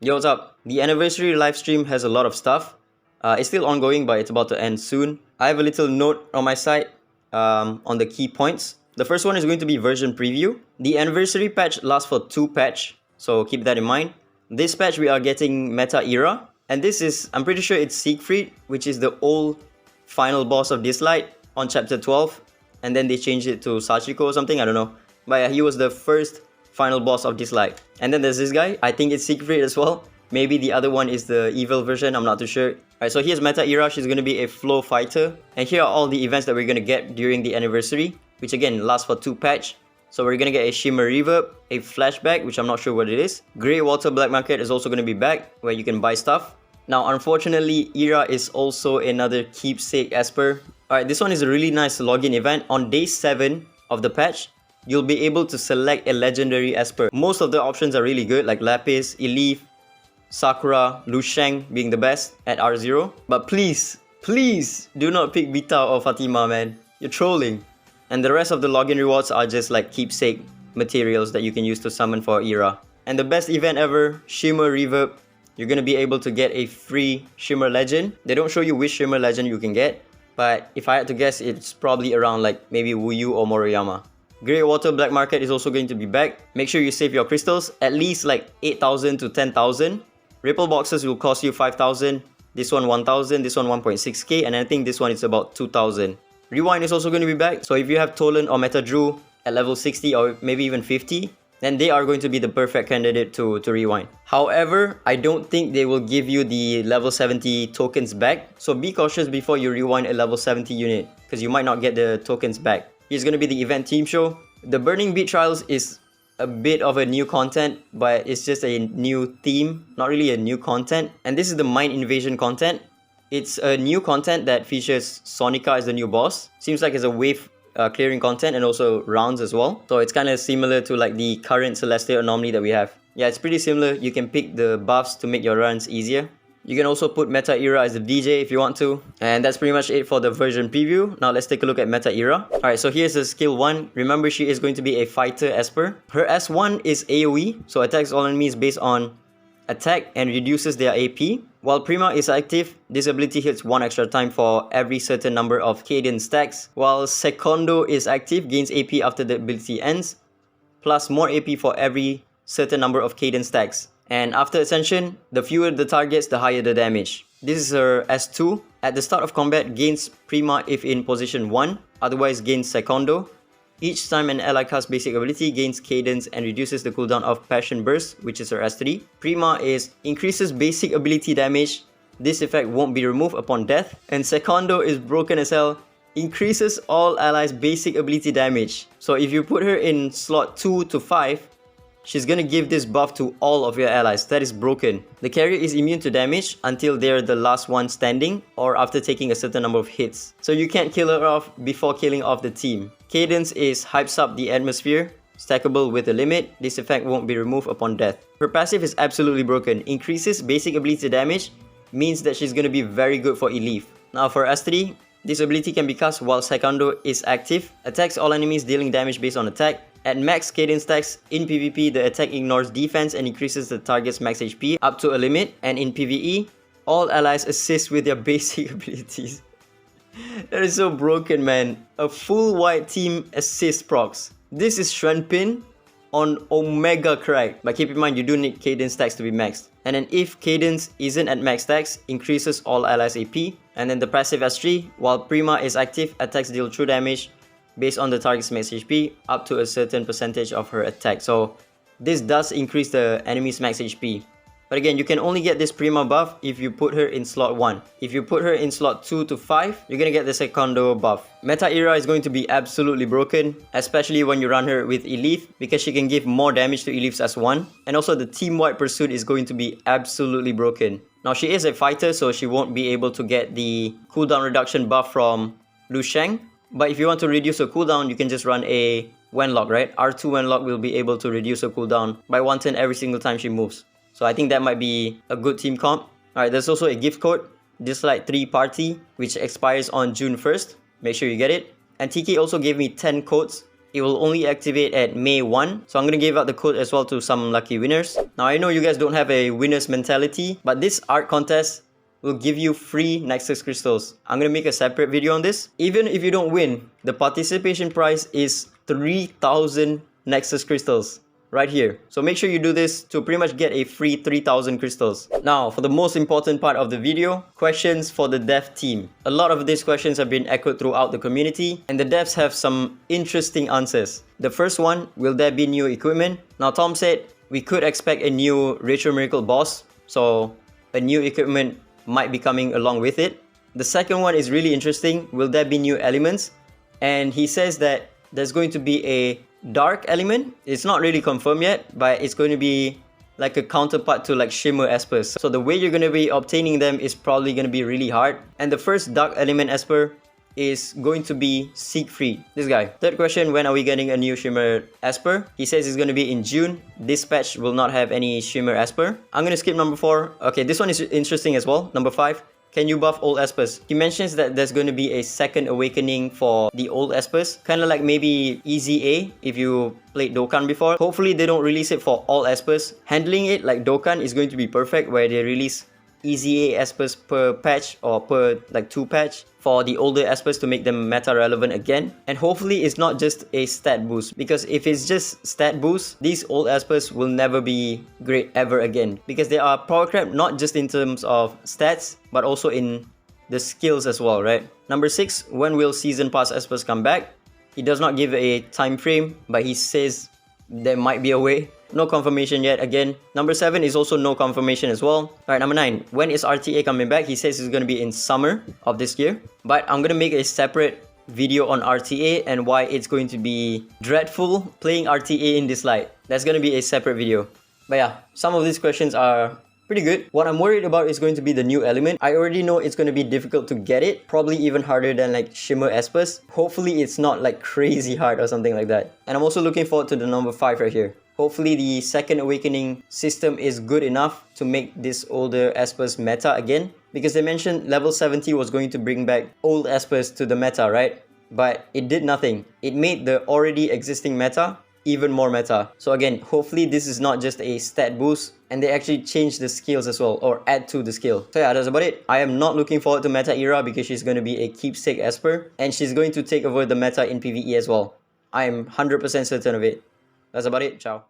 Yo, what's up? The anniversary live stream has a lot of stuff. It's still ongoing, but it's about to end soon. I have a little note on my side on the key points. The first one is going to be version preview. The anniversary patch lasts for 2 patch, so keep that in mind. This patch we are getting Meta Eira, and this is, I'm pretty sure it's Siegfried, which is the old final boss of Dislyte on chapter 12, and then they changed it to Sachiko or something, I don't know. But yeah, he was the first final boss of Dislyte. And then there's this guy, I think it's Siegfried as well. Maybe the other one is the evil version, I'm not too sure. Alright, so here's Meta Eira, she's gonna be a flow fighter. And here are all the events that we're gonna get during the anniversary, which again lasts for 2 patch. So we're gonna get a Shimmer Reverb, a Flashback, which I'm not sure what it is. Grey Water Black Market is also gonna be back, where you can buy stuff. Now, unfortunately, Eira is also another keepsake Esper. Alright, this one is a really nice login event. On day 7 of the patch, you'll be able to select a legendary Esper. Most of the options are really good, like Lapis, Elif, Sakura, Lu Sheng being the best at R0. But please do not pick Vita or Fatima, man. You're trolling. And the rest of the login rewards are just like keepsake materials that you can use to summon for Eira. And the best event ever, Shimmer Reverb. You're gonna be able to get a free Shimmer Legend. They don't show you which Shimmer Legend you can get, but if I had to guess, it's probably around like maybe Wuyu or Moriyama. Grey Water Black Market is also going to be back. Make sure you save your crystals, at least like 8,000 to 10,000. Ripple boxes will cost you 5,000. This one 1,000, this one 1.6k, and I think this one is about 2,000. Rewind is also going to be back, so if you have Tolan or Meta Drew at level 60 or maybe even 50, then they are going to be the perfect candidate to rewind. However, I don't think they will give you the level 70 tokens back, so be cautious before you rewind a level 70 unit, because you might not get the tokens back. Here's going to be the event team show. The Burning Beat Trials is a bit of a new content, but it's just a new theme, not really a new content. And this is the Mind Invasion content. It's a new content that features Sonica as the new boss. Seems like it's a wave clearing content and also rounds as well. So it's kind of similar to like the current Celestial Anomaly that we have. Yeah, it's pretty similar. You can pick the buffs to make your runs easier. You can also put Meta Eira as the DJ if you want to. And that's pretty much it for the version preview. Now let's take a look at Meta Eira. Alright, so here's the skill 1. Remember, she is going to be a fighter Esper. Her S1 is AoE, so attacks all enemies based on attack and reduces their AP. While Prima is active, this ability hits 1 extra time for every certain number of cadence stacks. While Secondo is active, gains AP after the ability ends, plus more AP for every certain number of cadence stacks. And after Ascension, the fewer the targets, the higher the damage. This is her S2. At the start of combat, gains Prima if in position 1, otherwise gains Secondo. Each time an ally casts basic ability, gains cadence and reduces the cooldown of Passion Burst, which is her S3. Prima is increases basic ability damage. This effect won't be removed upon death. And Secondo is broken as hell. Increases all allies' basic ability damage. So if you put her in slot 2 to 5, she's gonna give this buff to all of your allies. That is broken. The carrier is immune to damage until they're the last one standing or after taking a certain number of hits. So you can't kill her off before killing off the team. Cadence is hypes up the atmosphere, stackable with a limit. This effect won't be removed upon death. Her passive is absolutely broken. Increases basic ability damage, means that she's gonna be very good for Elif. Now for S3, this ability can be cast while Secondo is active. Attacks all enemies dealing damage based on attack. At max cadence stacks, in PvP, the attack ignores defense and increases the target's max HP up to a limit. And in PvE, all allies assist with their basic abilities. That is so broken, man. A full white team assist procs. This is Shenpin on Omega Crack. But keep in mind, you do need cadence stacks to be maxed. And then if cadence isn't at max stacks, increases all allies AP. And then the passive S3, while Prima is active, attacks deal true damage based on the target's max HP up to a certain percentage of her attack. So this does increase the enemy's max HP. But again, you can only get this Prima buff if you put her in slot 1. If you put her in slot 2 to 5, you're gonna get the Secondo buff. Meta Eira is going to be absolutely broken, especially when you run her with Elif, because she can give more damage to Elif's S1. And also the team-wide pursuit is going to be absolutely broken. Now she is a fighter, so she won't be able to get the cooldown reduction buff from Lu Sheng. But if you want to reduce her cooldown, you can just run a Wenlock, right? R2 Wenlock will be able to reduce her cooldown by 1 turn every single time she moves. So I think that might be a good team comp. Alright, there's also a gift code, Dislyte 3 Party, which expires on June 1st. Make sure you get it. And TK also gave me 10 codes It will only activate at May 1. So I'm going to give out the code as well to some lucky winners. Now I know you guys don't have a winner's mentality, but this art contest will give you free Nexus crystals. I'm going to make a separate video on this. Even if you don't win, the participation prize is 3,000 Nexus crystals right here. So make sure you do this to pretty much get a free 3,000 crystals. Now, for the most important part of the video, questions for the dev team. A lot of these questions have been echoed throughout the community, and the devs have some interesting answers. The first one, will there be new equipment? Now, Tom said we could expect a new Ritual Miracle boss, so a new equipment might be coming along with it. The second one is really interesting. Will there be new elements? And he says that there's going to be a dark element. It's not really confirmed yet, but it's going to be like a counterpart to like Shimmer Espers. So the way you're going to be obtaining them is probably going to be really hard. And the first dark element Esper is going to be Siegfried, this guy. Third question, when are we getting a new Shimmer Esper? He says it's going to be in June. This patch will not have any Shimmer Esper. I'm going to skip number 4. Okay, this one is interesting as well. Number 5. Can you buff old Espers? He mentions that there's going to be a second awakening for the old Espers. Kind of like maybe Easy A if you played Dokkan before. Hopefully they don't release it for all Espers. Handling it like Dokkan is going to be perfect, where they release Easy A Espers per patch or per like 2 patch for the older Espers to make them meta relevant again. And hopefully it's not just a stat boost, because if it's just stat boost, these old Espers will never be great ever again, because they are power crap not just in terms of stats but also in the skills as well, right? Number 6, when will season pass Espers come back? He does not give a time frame, but he says there might be a way. No confirmation yet again. Number 7 is also no confirmation as well. Alright, number 9. When is RTA coming back? He says it's going to be in summer of this year. But I'm going to make a separate video on RTA and why it's going to be dreadful playing RTA in Dislyte. That's going to be a separate video. But yeah, some of these questions are pretty good. What I'm worried about is going to be the new element. I already know it's going to be difficult to get it. Probably even harder than like Shimmer Espers. Hopefully it's not like crazy hard or something like that. And I'm also looking forward to the number 5 right here. Hopefully the second awakening system is good enough to make this older Espers meta again. Because they mentioned level 70 was going to bring back old Espers to the meta, right? But it did nothing. It made the already existing meta even more meta. So again, hopefully this is not just a stat boost and they actually change the skills as well, or add to the skill. So yeah, that's about it. I am not looking forward to meta Eira because she's going to be a keepsake Esper and she's going to take over the meta in PvE as well. I am 100% certain of it. That's about it. Ciao.